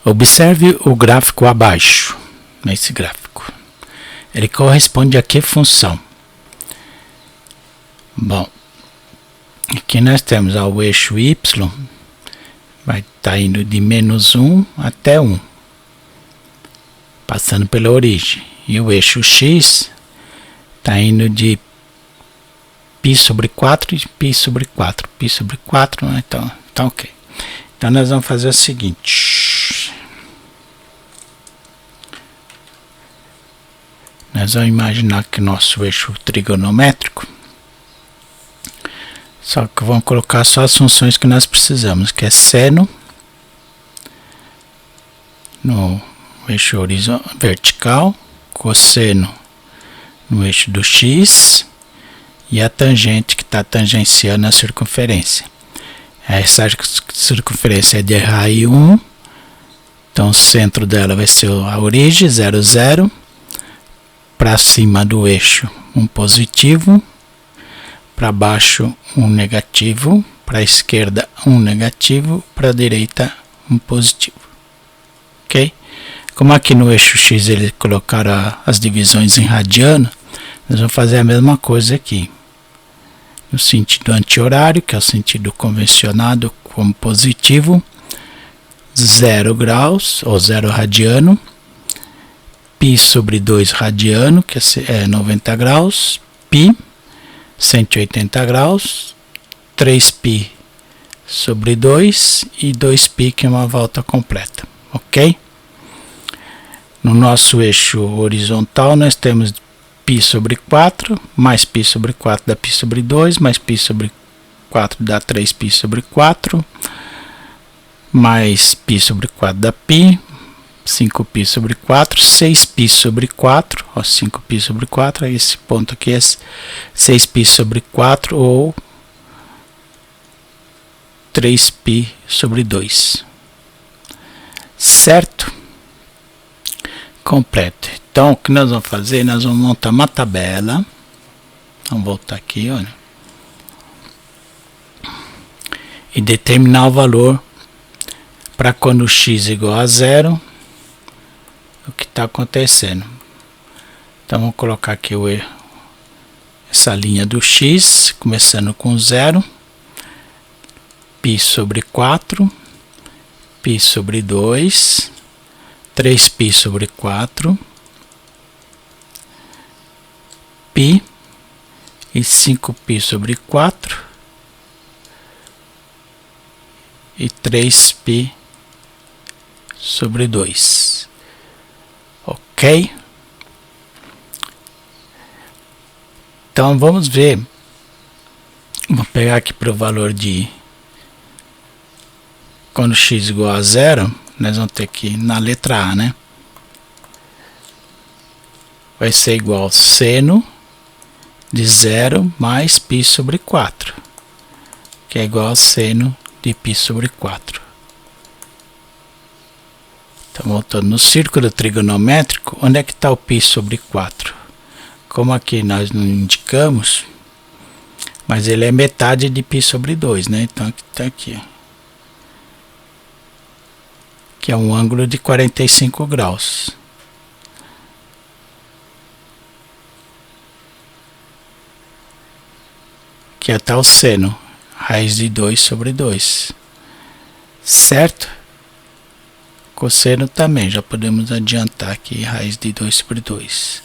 Observe o gráfico abaixo, nesse gráfico. Ele corresponde a que função? Bom, aqui nós temos o eixo y, vai estar indo de -1 até 1, passando pela origem. E o eixo x está indo de π sobre 4 e π sobre 4. π sobre 4, né? Então ok. Então nós vamos fazer o seguinte. Nós vamos imaginar que nosso eixo trigonométrico, só que vamos colocar só as funções que nós precisamos, que é seno no eixo vertical, cosseno no eixo do x e a tangente que está tangenciando a circunferência. Essa circunferência é de raio 1, então o centro dela vai ser a origem, 0, 0, para cima do eixo um positivo, para baixo um negativo, para a esquerda um negativo, para a direita um positivo. Ok? Como aqui no eixo x eles colocaram as divisões em radiano, nós vamos fazer a mesma coisa aqui. No sentido anti-horário, que é o sentido convencionado como positivo, 0 graus, ou 0 radiano, π sobre 2 radiano, que é 90 graus, π, 180 graus, 3π sobre 2 e 2π, que é uma volta completa, ok? No nosso eixo horizontal nós temos π sobre 4, mais π sobre 4 dá π sobre 2, mais π sobre 4 dá 3π sobre 4, mais π sobre 4 dá π, 5π sobre 4, 6π sobre 4, ó, 5π sobre 4, esse ponto aqui é 6π sobre 4 ou 3π sobre 2, certo? Completo. Então o que nós vamos fazer? Nós vamos montar uma tabela, vamos voltar aqui, olha, e determinar o valor para quando x igual a 0, o que está acontecendo. Então vamos colocar aqui essa linha do x, começando com 0, π sobre 4, π sobre 2, 3π sobre 4, π e 5π sobre 4 e 3π sobre 2. Ok? Então vamos ver. Vou pegar aqui para o valor de quando x igual a 0, nós vamos ter que na letra A, né? Vai ser igual seno de 0 mais π sobre 4, que é igual a seno de π sobre 4. Então, voltando no círculo trigonométrico, onde é que está o π sobre 4? Como aqui nós não indicamos, mas ele é metade de π sobre 2, né? Então, está aqui, que é um ângulo de 45 graus. Que é tal seno, raiz de 2 sobre 2, certo? Cosseno também, já podemos adiantar aqui, raiz de 2 sobre 2.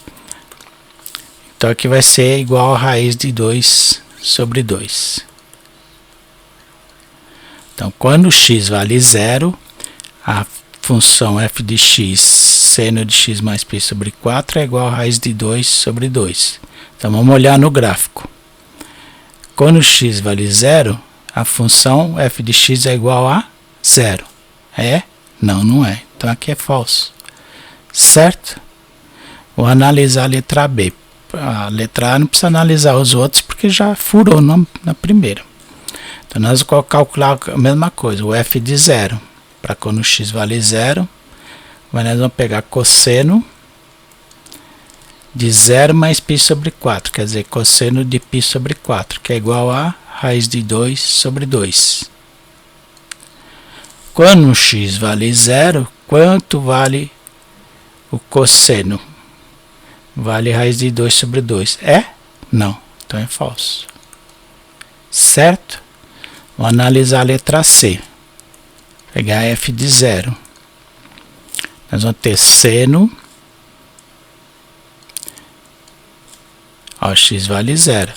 Então aqui vai ser igual a raiz de 2 sobre 2. Então quando x vale 0, a função f de x, seno de x mais π sobre 4 é igual a raiz de 2 sobre 2. Então vamos olhar no gráfico. Quando x vale 0, a função f de x é igual a 0. É? Não, não é. Então aqui é falso. Certo? Vou analisar a letra B. A letra A não precisa analisar os outros porque já furou na primeira. Então nós vamos calcular a mesma coisa, o f de 0. Para quando x vale 0, mas nós vamos pegar cosseno de 0 mais π sobre 4, quer dizer, cosseno de π sobre 4, que é igual a raiz de 2 sobre 2. Quando x vale 0, quanto vale o cosseno? Vale raiz de 2 sobre 2. É? Não. Então é falso. Certo? Vamos analisar a letra C. Pegar f de 0. Nós vamos ter seno. Ó, x vale 0.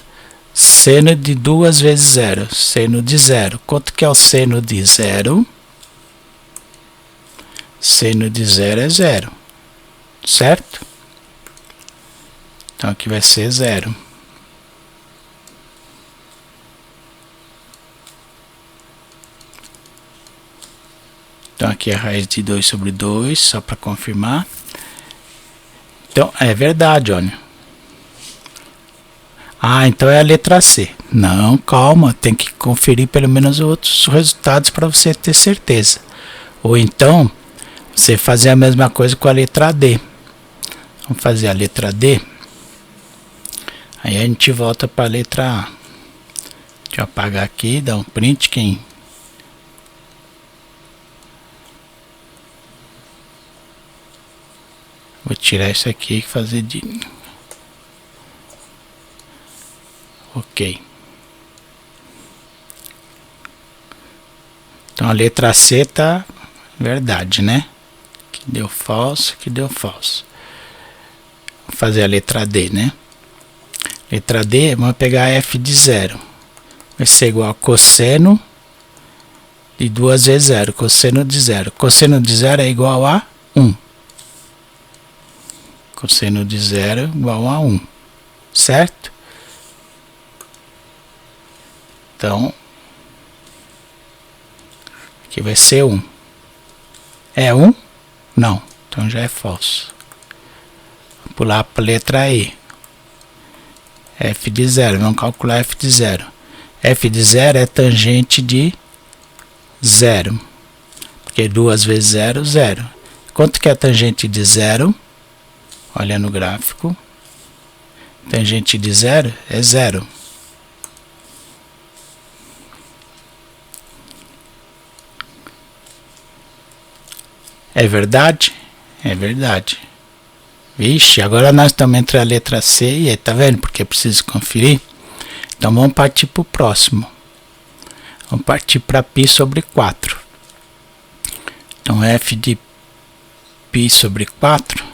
Seno de 2 vezes 0. Seno de 0. Quanto que é o seno de 0? Seno de 0 é 0. Certo? Então aqui vai ser 0. Então aqui é a raiz de 2 sobre 2, só para confirmar. Então é verdade, olha. Ah, então é a letra C. Não, calma, tem que conferir pelo menos outros resultados para você ter certeza. Ou então, você fazer a mesma coisa com a letra D. Vamos fazer a letra D. Aí a gente volta para a letra A. Deixa eu apagar aqui, dar um print. Vou tirar isso aqui e fazer de... Ok. Então a letra C tá verdade, né? Que deu falso, que deu falso. Vou fazer a letra D, né? Letra D, vamos pegar f de 0. Vai ser igual a cosseno de 2 vezes 0. Cosseno de 0. Cosseno de 0 é igual a 1. Cosseno de 0 é igual a 1. Certo? Então, aqui vai ser 1. É 1? Não. Então já é falso. Vou pular para a letra E. F de 0. Vamos calcular f de 0. F de 0 é tangente de 0. Porque 2 vezes 0, 0. Quanto que é tangente de 0? Olha no gráfico. Tangente de 0 é 0. É verdade? É verdade. Vixe, agora nós estamos entre a letra C e E, tá vendo? Porque é preciso conferir. Então vamos partir para o próximo. Vamos partir para π sobre 4. Então f de π sobre 4.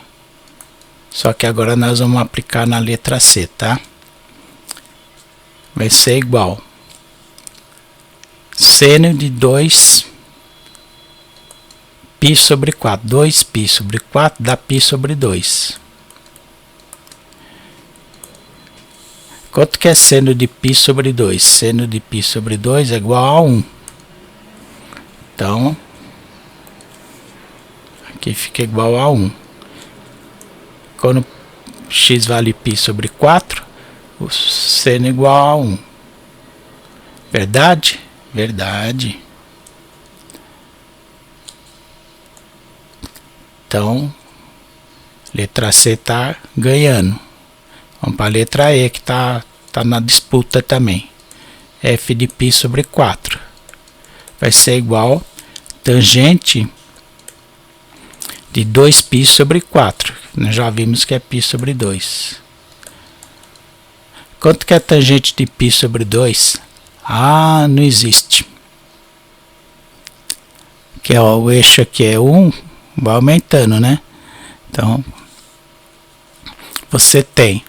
Só que agora nós vamos aplicar na letra C, tá? Vai ser igual seno de 2 π sobre 4. 2π sobre 4 dá π sobre 2. Quanto que é seno de π sobre 2? Seno de π sobre 2 é igual a 1. Então, aqui fica igual a 1. Quando x vale π sobre 4, o seno é igual a 1. Verdade? Verdade. Então, letra C está ganhando. Vamos para a letra E, que tá na disputa também. F de π sobre 4 vai ser igual tangente de 2π sobre 4. Nós já vimos que é π sobre 2. Quanto que é tangente de π sobre 2? Ah, não existe. Que ó, o eixo aqui é 1, vai aumentando, né? Então, você tem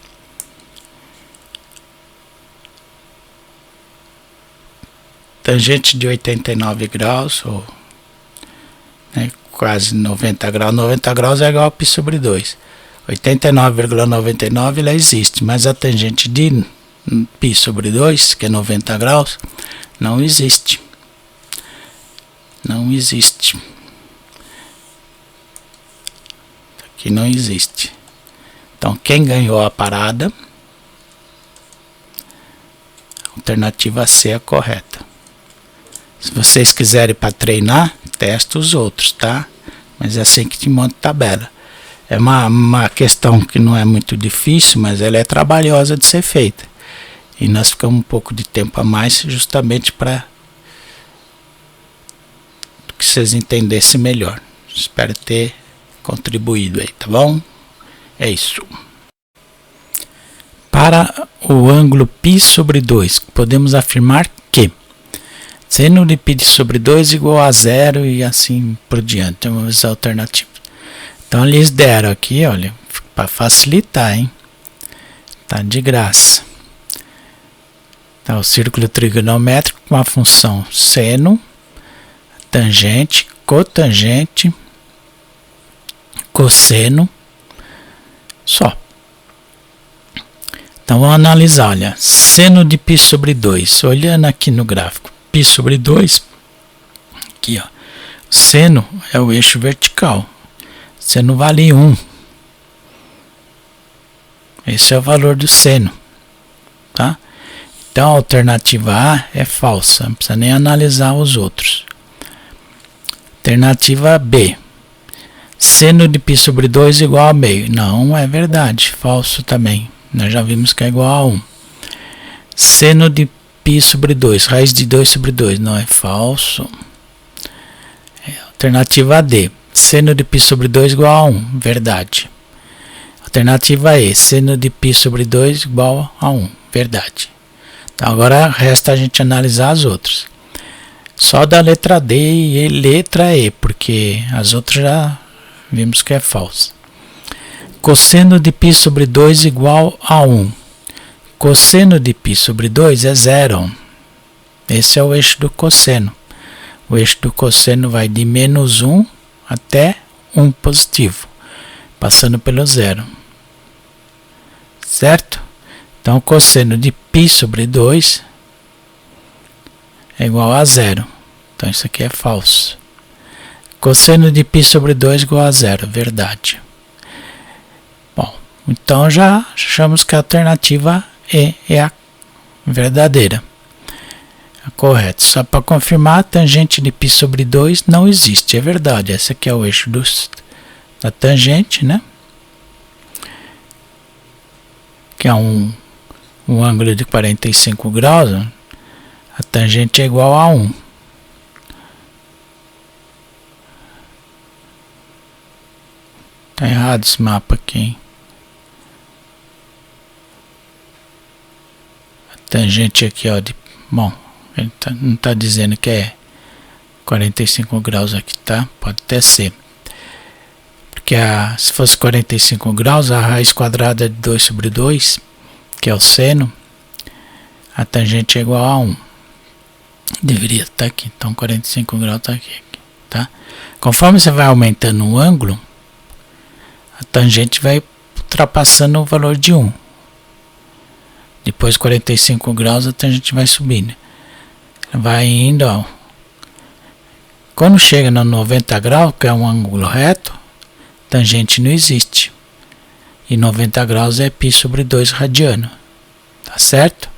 tangente de 89 graus, ou né, quase 90 graus. 90 graus é igual a π sobre 2. 89,99 ela existe, mas a tangente de π sobre 2, que é 90 graus, não existe. Não existe. Aqui não existe. Então, quem ganhou a parada? Alternativa C é a correta. Se vocês quiserem para treinar, testa os outros, tá? Mas é assim que te monta a tabela. É uma questão que não é muito difícil, mas ela é trabalhosa de ser feita. E nós ficamos um pouco de tempo a mais justamente para que vocês entendessem melhor. Espero ter contribuído aí, tá bom? É isso. Para o ângulo π sobre 2, podemos afirmar que seno de π sobre 2 igual a zero e assim por diante. Vamos ver as alternativas. Então, eles deram aqui, olha, para facilitar, hein? Tá de graça. Tá, o círculo trigonométrico com a função seno, tangente, cotangente, cosseno, só. Então, vamos analisar, olha, seno de π sobre 2, olhando aqui no gráfico, π sobre 2, aqui ó, seno é o eixo vertical, seno vale 1, esse é o valor do seno, tá? Então, a alternativa A é falsa, não precisa nem analisar os outros. Alternativa B, seno de π sobre 2 igual a meio, não é verdade, falso também. Nós já vimos que é igual a 1. Seno de π sobre 2, raiz de 2 sobre 2, não é falso. Alternativa D, seno de π sobre 2 igual a 1, verdade. Alternativa E, seno de π sobre 2 igual a 1, verdade. Então agora resta a gente analisar as outras. Só da letra D e letra E, porque as outras já vimos que é falso. Cosseno de π sobre 2 igual a 1. Cosseno de π sobre 2 é zero. Esse é o eixo do cosseno. O eixo do cosseno vai de menos 1 até 1 positivo, passando pelo zero. Certo? Então, cosseno de π sobre 2 é igual a zero. Então, isso aqui é falso. Cosseno de π sobre 2 igual a zero, verdade. Então, já achamos que a alternativa E é a verdadeira, a correta. Só para confirmar, a tangente de π sobre 2 não existe, é verdade. Esse aqui é o eixo da tangente, né? Que é um ângulo de 45 graus. A tangente é igual a 1. Tá errado esse mapa aqui, hein? Tangente aqui, ó, bom, ele não está dizendo que é 45 graus aqui, tá? Pode até ser. Porque se fosse 45 graus, a raiz quadrada de 2 sobre 2, que é o seno, a tangente é igual a 1. Deveria estar aqui, então 45 graus está aqui, tá? Conforme você vai aumentando o ângulo, a tangente vai ultrapassando o valor de 1. Depois de 45 graus a tangente vai subindo. Vai indo, ó. Quando chega no 90 graus, que é um ângulo reto, tangente não existe. E 90 graus é π sobre 2 radiano. Tá certo?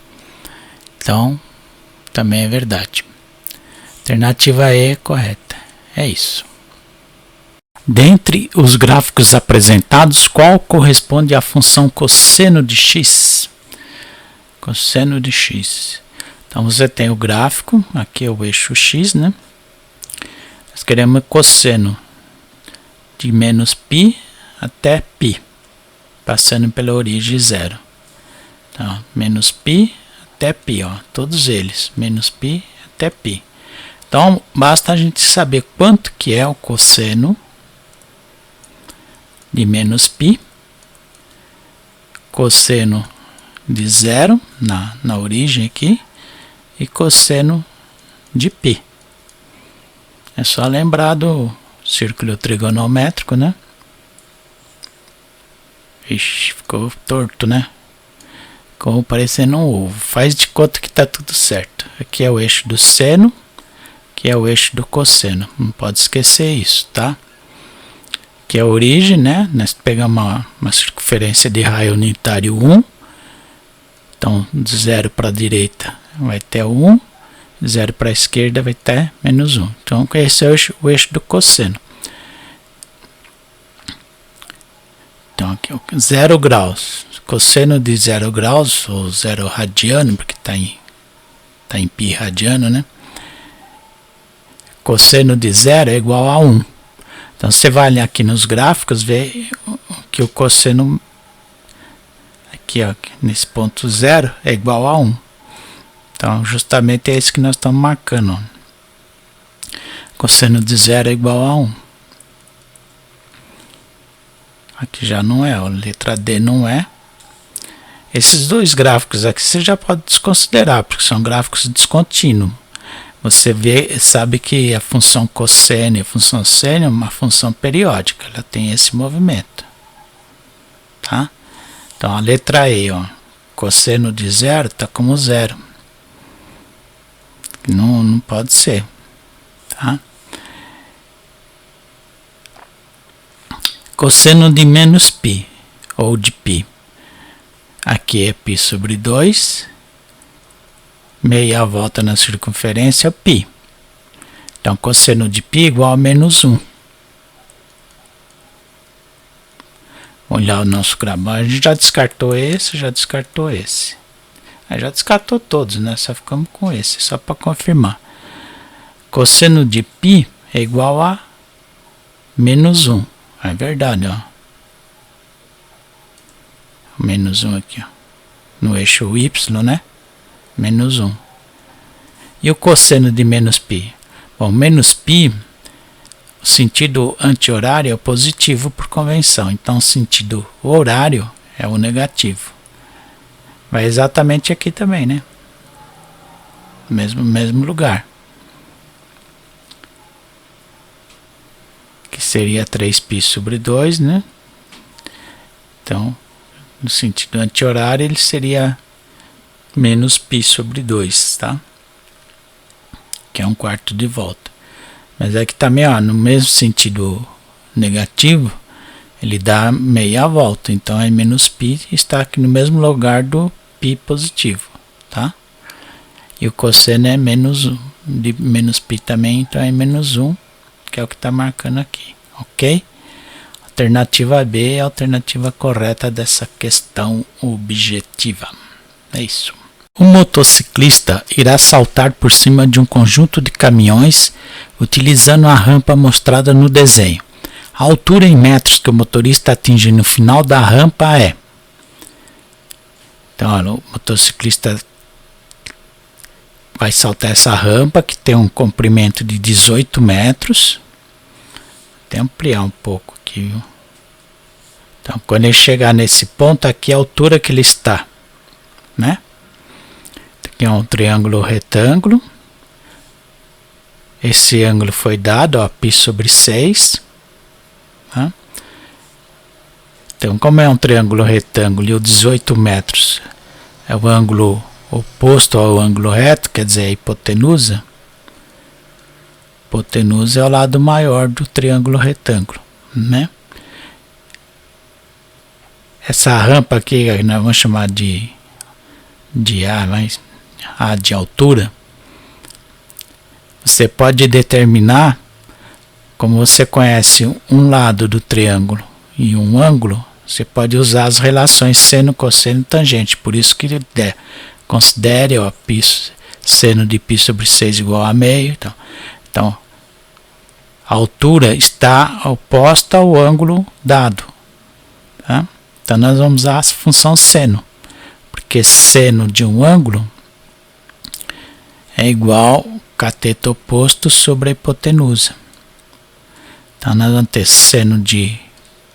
Então, também é verdade. Alternativa E é correta. É isso. Dentre os gráficos apresentados, qual corresponde à função cosseno de x? Cosseno de x. Então você tem o gráfico, aqui é o eixo x, né? Nós queremos cosseno de menos π até π, passando pela origem zero. Então, menos π até π, ó, todos eles, menos π até π. Então, basta a gente saber quanto que é o cosseno de menos π, cosseno de zero na origem aqui e cosseno de π. É só lembrar do círculo trigonométrico, né? Ixi, ficou torto, né? Ficou parecendo um ovo. Faz de conta que tá tudo certo. Aqui é o eixo do seno, aqui é o eixo do cosseno. Não pode esquecer isso, tá? Aqui é a origem, né? Nós pegamos uma circunferência de raio unitário 1. Então, de 0 para a direita vai ter 1, de 0 para a esquerda vai ter menos 1. Então, esse é o eixo do cosseno. Então, aqui 0 graus. Cosseno de 0 graus, ou 0 radiano, porque está em π radiano, né? Cosseno de 0 é igual a 1. Então você vai olhar aqui nos gráficos, ver que o cosseno aqui, ó, nesse ponto 0 é igual a 1. Então justamente é isso que nós estamos marcando, ó. Cosseno de 0 é igual a 1. Aqui já não é, ó, letra D não é. Esses dois gráficos aqui você já pode desconsiderar, porque são gráficos descontínuos. Você sabe que a função cosseno e a função seno é uma função periódica, ela tem esse movimento, tá? Então a letra E, ó, cosseno de 0 está como 0. Não pode ser, tá? Cosseno de menos π, ou de π. Aqui é π sobre 2. Meia volta na circunferência, π. Então, cosseno de π igual a menos 1. Vamos olhar o nosso gráfico. A gente já descartou esse, já descartou esse. Aí já descartou todos, né? Só ficamos com esse, só para confirmar. Cosseno de π é igual a menos 1. É verdade, ó. Menos 1 aqui, ó. No eixo Y, né? Menos 1. E o cosseno de menos π? Bom, menos π, o sentido anti-horário é o positivo por convenção. Então, o sentido horário é o negativo. Vai exatamente aqui também, né? Mesmo lugar. Que seria 3π sobre 2, né? Então, no sentido anti-horário, ele seria menos π sobre 2, tá? Que é 1/4 de volta. Mas aqui também, ó, no mesmo sentido negativo, ele dá meia volta. Então, é menos π está aqui no mesmo lugar do π positivo, tá? E o cosseno é menos 1, de menos π também, então é menos 1, que é o que está marcando aqui, ok? Alternativa B é a alternativa correta dessa questão objetiva. É isso. Um motociclista irá saltar por cima de um conjunto de caminhões utilizando a rampa mostrada no desenho. A altura em metros que o motorista atinge no final da rampa é... Então, olha, o motociclista vai saltar essa rampa que tem um comprimento de 18 metros. Vou até ampliar um pouco aqui, viu? Então, quando ele chegar nesse ponto, aqui é a altura que ele está, né? Aqui é um triângulo retângulo. Esse ângulo foi dado, ó, π sobre 6. Tá? Então, como é um triângulo retângulo e o 18 metros é o ângulo oposto ao ângulo reto, quer dizer, a hipotenusa. Hipotenusa é o lado maior do triângulo retângulo, né? Essa rampa aqui, nós vamos chamar de A, mas A de altura. Você pode determinar, como você conhece um lado do triângulo e um ângulo, você pode usar as relações seno, cosseno e tangente. Por isso que considere, ó, seno de π sobre 6 igual a meio. Então, a altura está oposta ao ângulo dado, tá? Então, nós vamos usar a função seno, porque seno de um ângulo é igual cateto oposto sobre a hipotenusa. Então, nós vamos ter seno de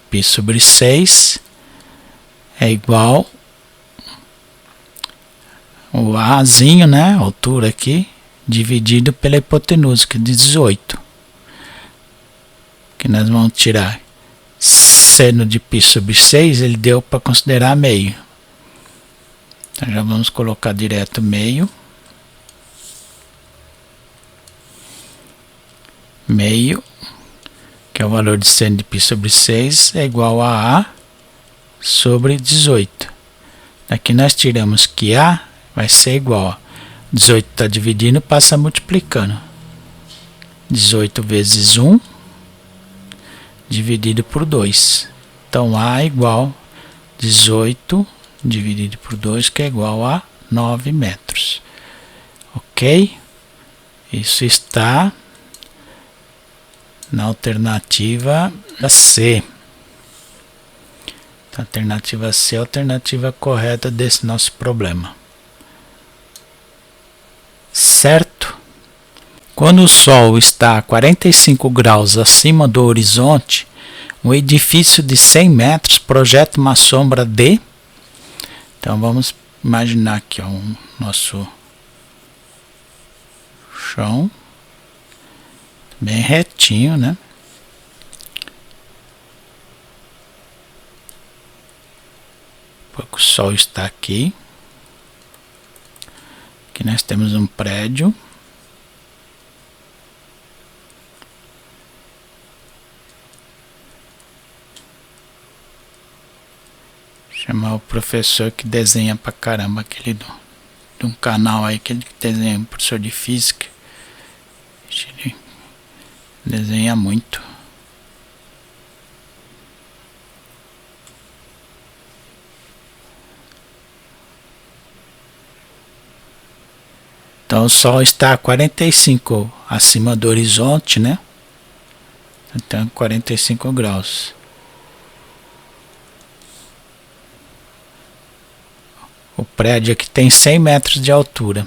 π sobre 6 é igual o Azinho, né, a altura aqui, dividido pela hipotenusa, que é 18. Que nós vamos tirar seno de π sobre 6, ele deu para considerar meio. Então, já vamos colocar direto meio. Meio, que é o valor de seno de π sobre 6, é igual a sobre 18. Aqui nós tiramos que A vai ser igual a 18 está dividindo, passa multiplicando. 18 vezes 1 dividido por 2. Então, A é igual a 18 dividido por 2, que é igual a 9 metros. Ok? Isso está na alternativa C. A alternativa C é a alternativa correta desse nosso problema. Certo? Quando o Sol está a 45 graus acima do horizonte, um edifício de 100 metros projeta uma sombra de... Então vamos imaginar aqui ó, nosso chão bem retinho, né? Porque o Sol está aqui. Aqui nós temos um prédio. Chamar o professor que desenha pra caramba, aquele de um canal aí, aquele que desenha, um professor de física. Ele desenha muito. Então o Sol está a 45 acima do horizonte, né? Então 45 graus. O prédio aqui tem 100 metros de altura.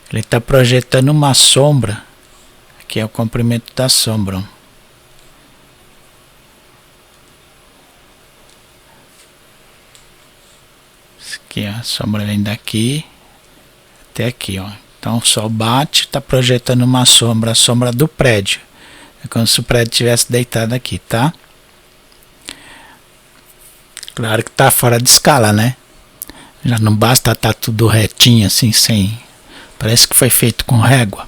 Ele está projetando uma sombra. Aqui é o comprimento da sombra. Isso aqui, ó, a sombra vem daqui até aqui, ó. Então o Sol bate, está projetando uma sombra, a sombra do prédio. É como se o prédio estivesse deitado aqui, tá? Claro que tá fora de escala, né? Já não basta estar tudo retinho assim, sem... Parece que foi feito com régua.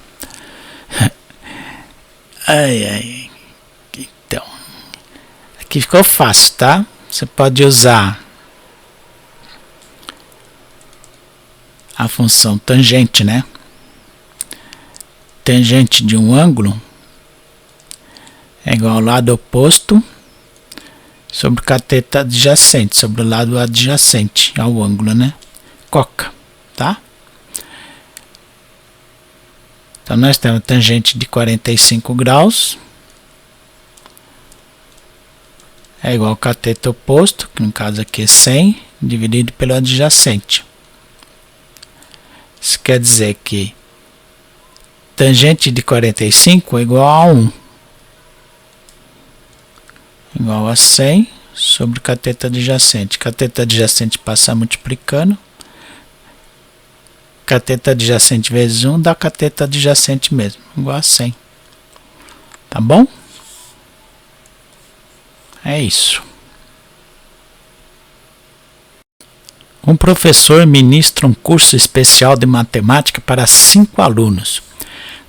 Ai. Então, aqui ficou fácil, tá? Você pode usar a função tangente, né? Tangente de um ângulo é igual ao lado oposto sobre o cateto adjacente, sobre o lado adjacente ao ângulo, né? Coca, tá? Então nós temos tangente de 45 graus é igual ao cateto oposto, que no caso aqui é 100, dividido pelo adjacente. Isso quer dizer que tangente de 45 é igual a 1. Igual a 100 sobre o cateto adjacente. Cateto adjacente passa multiplicando. Cateto adjacente vezes 1 dá cateto adjacente mesmo, igual a 100. Tá bom? É isso. Um professor ministra um curso especial de matemática para 5 alunos.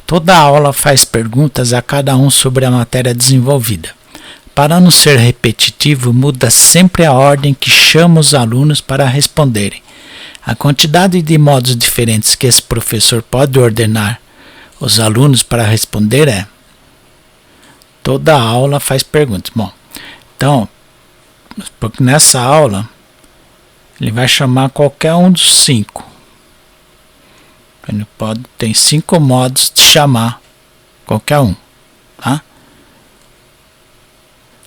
Toda a aula faz perguntas a cada um sobre a matéria desenvolvida. Para não ser repetitivo, muda sempre a ordem que chama os alunos para responderem. A quantidade de modos diferentes que esse professor pode ordenar os alunos para responder é... Toda a aula faz perguntas. Bom, então, porque nessa aula, ele vai chamar qualquer um dos 5. Ele tem 5 modos de chamar qualquer um, tá?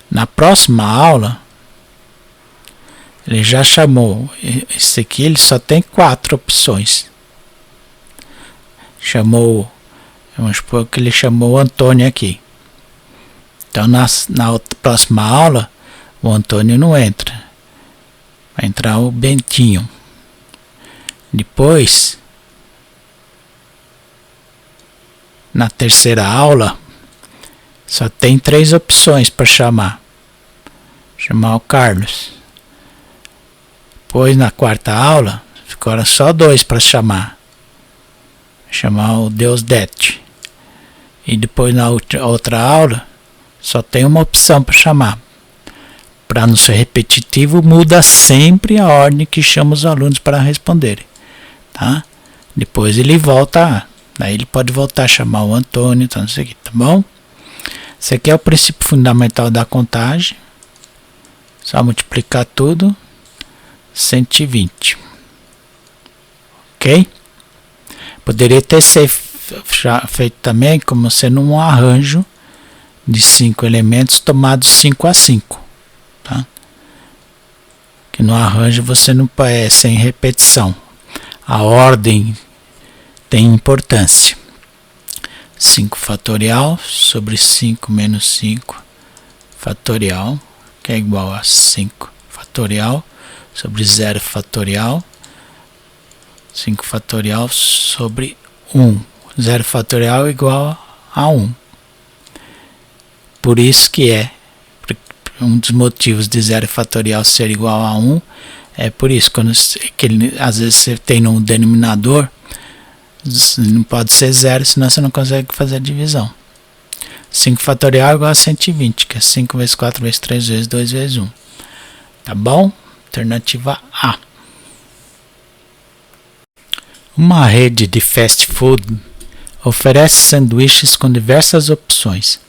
Na próxima aula, ele já chamou, esse aqui ele só tem 4 opções. Vamos supor que ele chamou o Antônio aqui. Então na próxima aula, o Antônio não entra. Vai entrar o Bentinho. Depois, na terceira aula, só tem 3 opções para chamar. Chamar o Carlos. Depois, na quarta aula, ficaram só 2 para chamar. Chamar o Deusdete. E depois, na outra aula, só tem uma opção para chamar. Para não ser repetitivo, muda sempre a ordem que chama os alunos para responderem. Tá? Depois ele volta, daí ele pode voltar a chamar o Antônio, então isso aqui, tá bom? Esse aqui é o princípio fundamental da contagem. Só multiplicar tudo, 120. Ok? Poderia ter feito também como sendo um arranjo de 5 elementos tomados 5 a 5, tá? Que no arranjo você não é sem repetição, a ordem tem importância. 5 fatorial sobre 5 menos 5 fatorial, que é igual a 5 fatorial sobre 0 fatorial, 5 fatorial sobre 1. 0 fatorial é igual a 1. Por isso que um dos motivos de 0 fatorial ser igual a 1 é por isso, às vezes você tem no denominador, não pode ser 0, senão você não consegue fazer a divisão. 5 fatorial é igual a 120, que é 5 vezes 4 vezes 3 vezes 2 vezes 1. Tá bom? Alternativa A. Uma rede de fast food oferece sanduíches com diversas opções.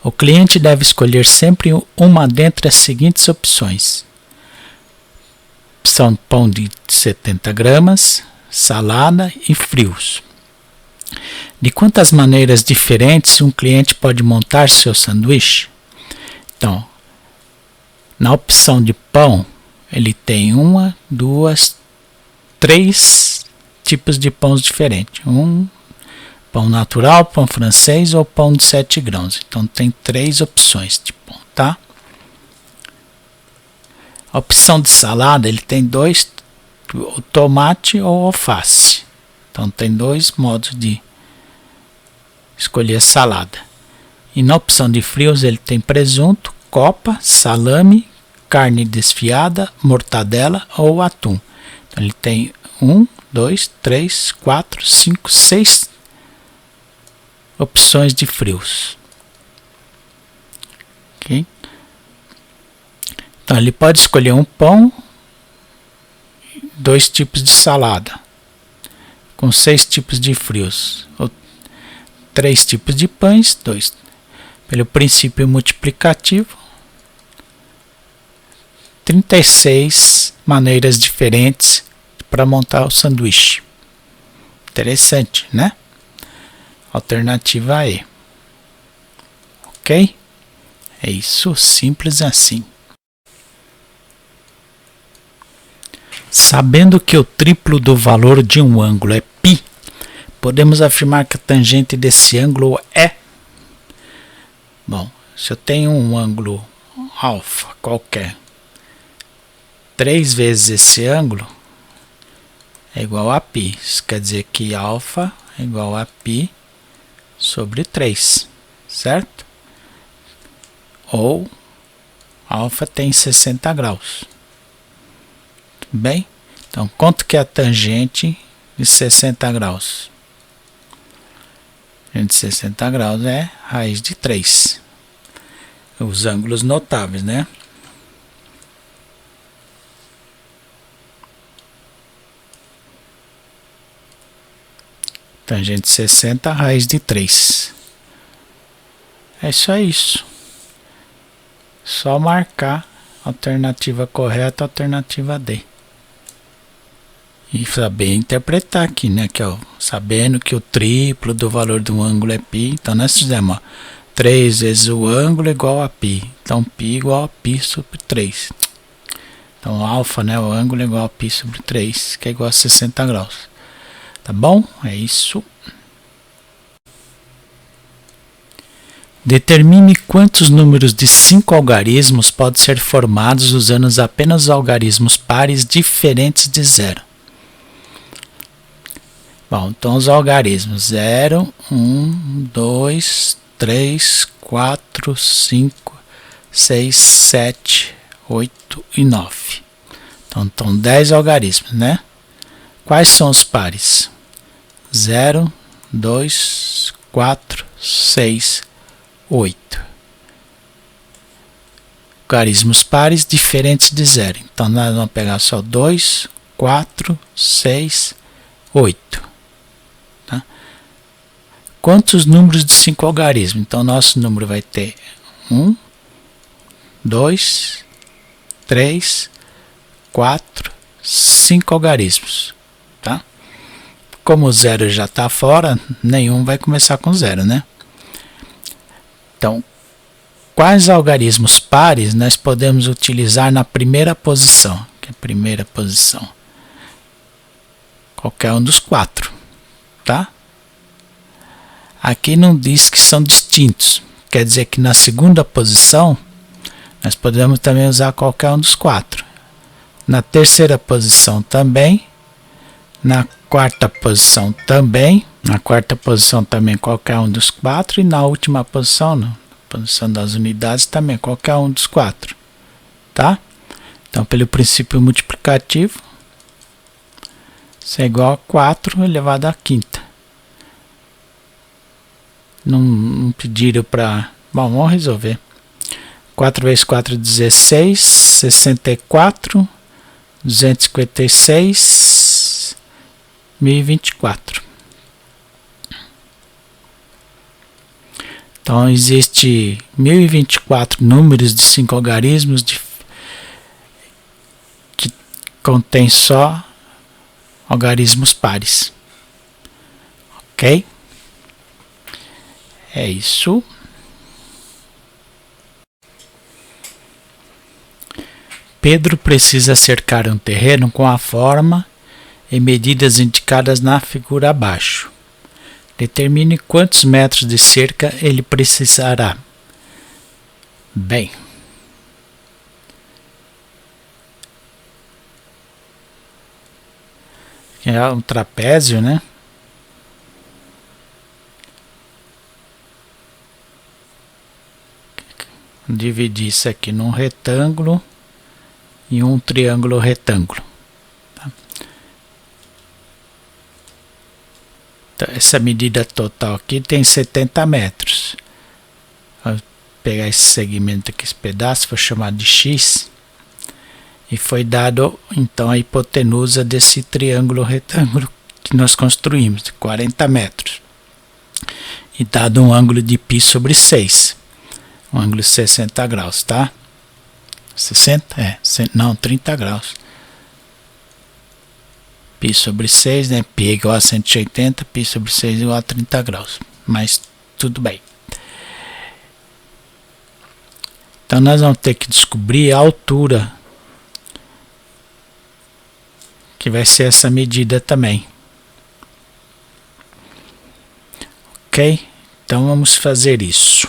O cliente deve escolher sempre uma dentre as seguintes opções. Opção pão de 70 gramas, salada e frios. De quantas maneiras diferentes um cliente pode montar seu sanduíche? Então, na opção de pão, ele tem 1, 2, 3 tipos de pães diferentes. Pão natural, pão francês ou pão de 7 grãos. Então tem 3 opções de pão, tá? A opção de salada, ele tem 2, o tomate ou alface. Então tem 2 modos de escolher salada. E na opção de frios, ele tem presunto, copa, salame, carne desfiada, mortadela ou atum. Então ele tem 1, 2, 3, 4, 5, 6 opções de frios. Ok? Então ele pode escolher um pão, 2 tipos de salada, com 6 tipos de frios, ou 3 tipos de pães, 2. Pelo princípio multiplicativo, 36 maneiras diferentes para montar o sanduíche. Interessante, né? Alternativa E. Ok? É isso, simples assim. Sabendo que o triplo do valor de um ângulo é π, podemos afirmar que a tangente desse ângulo é... Bom, se eu tenho um ângulo alfa qualquer, 3 vezes esse ângulo é igual a π. Isso quer dizer que alfa é igual a π sobre 3, certo? Ou alfa tem 60 graus. Tudo bem? Então, quanto que é a tangente de 60 graus? A tangente de 60 graus é raiz de 3. Os ângulos notáveis, né? Tangente de 60, raiz de 3. É só isso. Só marcar a alternativa correta, a alternativa D. E saber interpretar aqui, né? Que, ó, sabendo que o triplo do valor do ângulo é π. Então nós fizemos, ó, 3 vezes o ângulo é igual a π. Então π igual a π sobre 3. Então alfa, né? O ângulo é igual a π sobre 3, que é igual a 60 graus. Tá bom? É isso. Determine quantos números de 5 algarismos podem ser formados usando apenas algarismos pares diferentes de 0. Bom, então os algarismos 0, 1, 2, 3, 4, 5, 6, 7, 8 e 9. Então, estão 10 algarismos, né? Quais são os pares? 0, 2, 4, 6, 8. Algarismos pares diferentes de 0. Então, nós vamos pegar só 2, 4, 6, 8. Tá? Quantos números de 5 algarismos? Então, nosso número vai ter 1, 2, 3, 4, 5 algarismos. Tá? como o zero já está fora, nenhum vai começar com zero, né? Então, quais algarismos pares nós podemos utilizar na primeira posição? Que é a primeira posição. Qualquer um dos 4, tá? Aqui não diz que são distintos. Quer dizer que na segunda posição, nós podemos também usar qualquer um dos 4. Na terceira posição também. Na quarta posição também. Na quarta posição também qualquer um dos 4. E na última posição, na posição das unidades, também qualquer um dos 4. Tá? Então, pelo princípio multiplicativo, isso é igual a 4 elevado à quinta. Não pediram para... Bom, vamos resolver. 4 vezes 4, 16. 64. 256. 1024. Então, existe 1024 números de 5 algarismos que contém só algarismos pares. Ok? É isso. Pedro precisa cercar um terreno com a forma e medidas indicadas na figura abaixo. Determine quantos metros de cerca ele precisará. Bem, é um trapézio, né? Dividir isso aqui num retângulo e um triângulo retângulo. Tá? Então, essa medida total aqui tem 70 metros. Vou pegar esse segmento aqui, esse pedaço, vou chamar de X. E foi dado, então, a hipotenusa desse triângulo retângulo que nós construímos, de 40 metros. E dado um ângulo de π sobre 6. Um ângulo de 60 graus, tá? 60? Não, 30 graus. π sobre 6, né? π é igual a 180, π sobre 6 é igual a 30 graus. Mas tudo bem. Então, nós vamos ter que descobrir a altura, que vai ser essa medida também. Ok? Então, vamos fazer isso.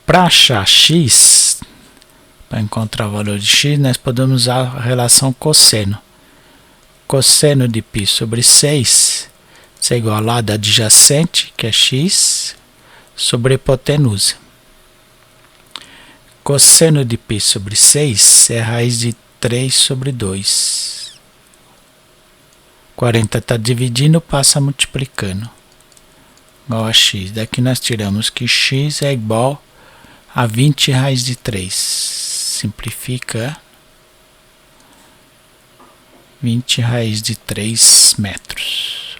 Para achar x, para encontrar o valor de x, nós podemos usar a relação cosseno. Cosseno de π sobre 6 é igual ao lado adjacente, que é x, sobre hipotenusa. Cosseno de π sobre 6 é raiz de 3 sobre 2. 40 está dividindo, passa multiplicando. Igual a x. Daqui nós tiramos que x é igual a 20 raiz de 3. Simplifica. 20 raiz de 3 metros.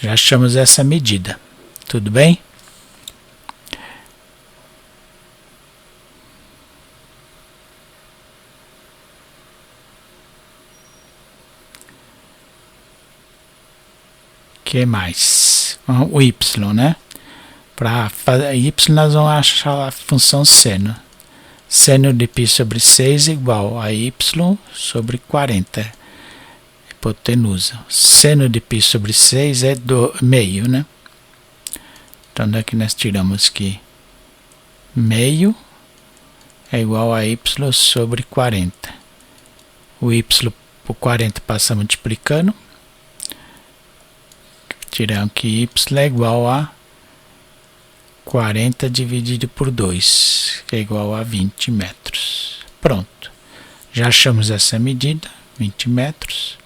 Já achamos essa medida. Tudo bem? Que mais? O y, né? Para fazer y, nós vamos achar a função seno. Seno de π sobre 6 é igual a y sobre 40. Hipotenusa. Seno de π sobre 6 é meio, né? Então, daqui nós tiramos que meio é igual a y sobre 40. O y por 40 passa multiplicando. Tiramos que y é igual a 40 dividido por 2, que é igual a 20 metros. Pronto. Já achamos essa medida, 20 metros.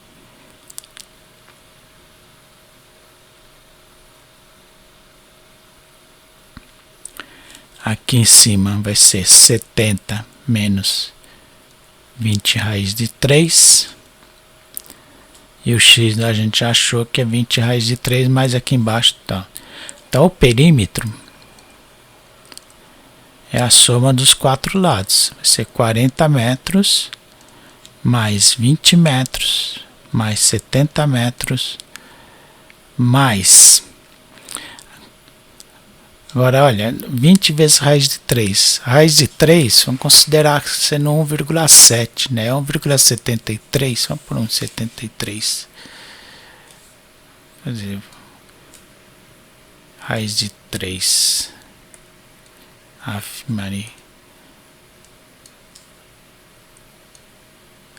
Aqui em cima vai ser 70 menos 20 raiz de 3. E o x a gente já achou que é 20 raiz de 3, mas aqui embaixo tá. Então o perímetro é a soma dos 4 lados. Vai ser 40 metros mais 20 metros mais 70 metros mais. Agora, olha, 20 vezes raiz de 3. Raiz de 3, vamos considerar sendo 1,7, né? 1,73, vamos por 1,73. Quer dizer, raiz de 3. Aff, Maria.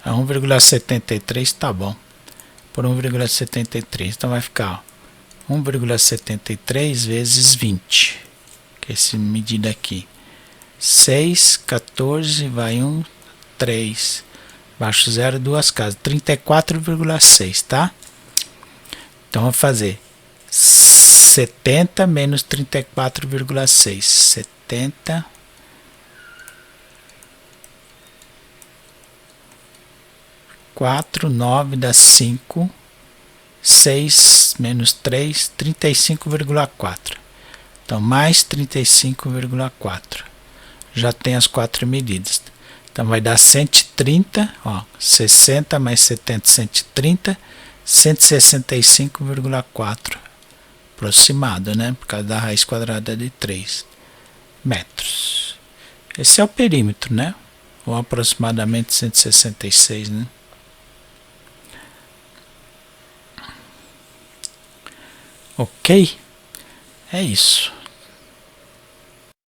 A 1,73 tá bom. Por 1,73. Então vai ficar 1,73 vezes 20. Que é essa medida aqui. 6, 14, vai 1, 3. Baixo 0, duas casas. 34,6, tá? Então vamos fazer 70 menos 34,6. 70. 4, 9 dá 5. 6 menos 3, 35,4. Então, mais 35,4. Já tem as 4 medidas. Então, vai dar 130, ó, 60 mais 70, 130, 165,4. Aproximado, né? Por causa da raiz quadrada de 3 metros. Esse é o perímetro, né? Ou aproximadamente 166, né? Ok? É isso.